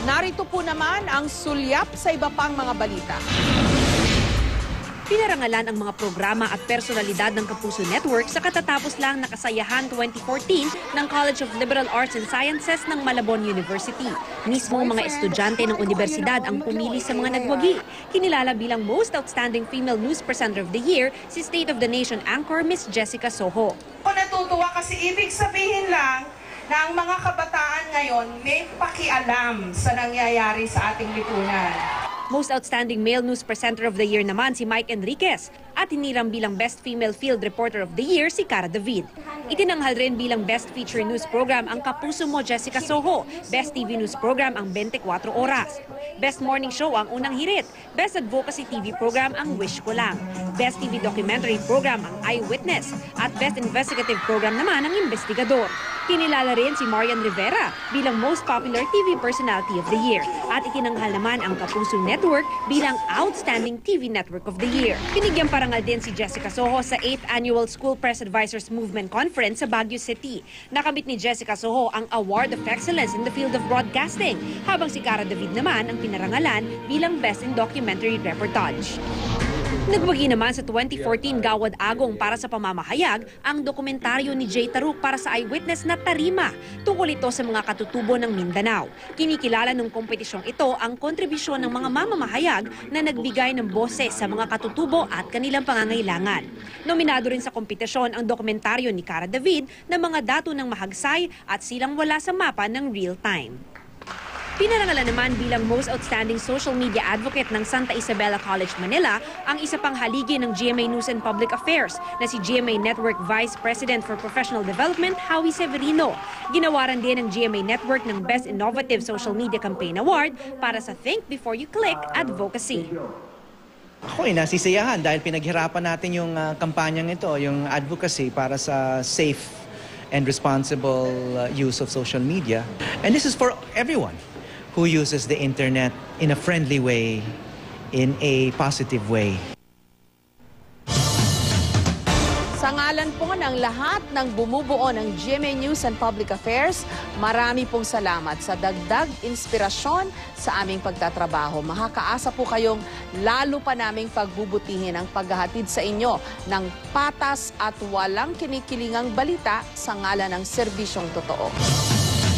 Narito po naman ang sulyap sa iba pang mga balita. Pinarangalan ang mga programa at personalidad ng Kapuso Network sa katatapos lang na Kasayahan 2014 ng College of Liberal Arts and Sciences ng Malabon University. Mismong mga estudyante ng universidad ang pumili sa mga nagwagi. Kinilala bilang Most Outstanding Female News Presenter of the Year si State of the Nation anchor Miss Jessica Soho. Ako natutuwa kasi ibig sabihin lang na ang mga kabataan ngayon may pakialam sa nangyayari sa ating lipunan. Most Outstanding Male News Presenter of the Year naman si Mike Enriquez at hiniram bilang Best Female Field Reporter of the Year si Cara David. Itinanghal rin bilang Best Feature News Program ang Kapuso Mo Jessica Soho, Best TV News Program ang 24 Oras. Best Morning Show ang Unang Hirit, Best Advocacy TV Program ang Wish Ko Lang, Best TV Documentary Program ang Eyewitness at Best Investigative Program naman ang Investigador. Kinilala rin si Marian Rivera bilang Most Popular TV Personality of the Year at itinanghal naman ang Kapuso Network bilang Outstanding TV Network of the Year. Binigyan parangal din si Jessica Soho sa 8th Annual School Press Advisors Movement Conference sa Baguio City. Nakamit ni Jessica Soho ang Award of Excellence in the Field of Broadcasting, habang si Cara David naman ang pinarangalan bilang Best in Documentary Reportage. Nagwagi naman sa 2014 Gawad Agong para sa pamamahayag ang dokumentaryo ni Jay Taruk para sa Eyewitness na Tarima. Tungkol ito sa mga katutubo ng Mindanao. Kinikilala ng kompetisyong ito ang kontribusyon ng mga mamamahayag na nagbigay ng boses sa mga katutubo at kanilang pangangailangan. Nominado rin sa kompetisyon ang dokumentaryo ni Cara David na mga dato ng mahagsay at silang wala sa mapa ng real time. Pinarangalan naman bilang Most Outstanding Social Media Advocate ng Santa Isabela College, Manila ang isa pang haligi ng GMA News and Public Affairs na si GMA Network Vice President for Professional Development, Howie Severino. Ginawaran din ng GMA Network ng Best Innovative Social Media Campaign Award para sa Think Before You Click Advocacy. Ako ay nasisiyahan dahil pinaghirapan natin yung kampanyang ito, yung advocacy para sa safe and responsible use of social media. And this is for everyone who uses the internet in a friendly way, in a positive way. Sa ngalan po ng lahat ng bumubuo ng GMA News and Public Affairs, marami pong salamat sa dagdag inspirasyon sa aming pagtatrabaho. Makakaasa po kayong lalo pa naming pagbubutihin ang paghahatid sa inyo ng patas at walang kinikilingang balita sa ngalan ng serbisyong totoo.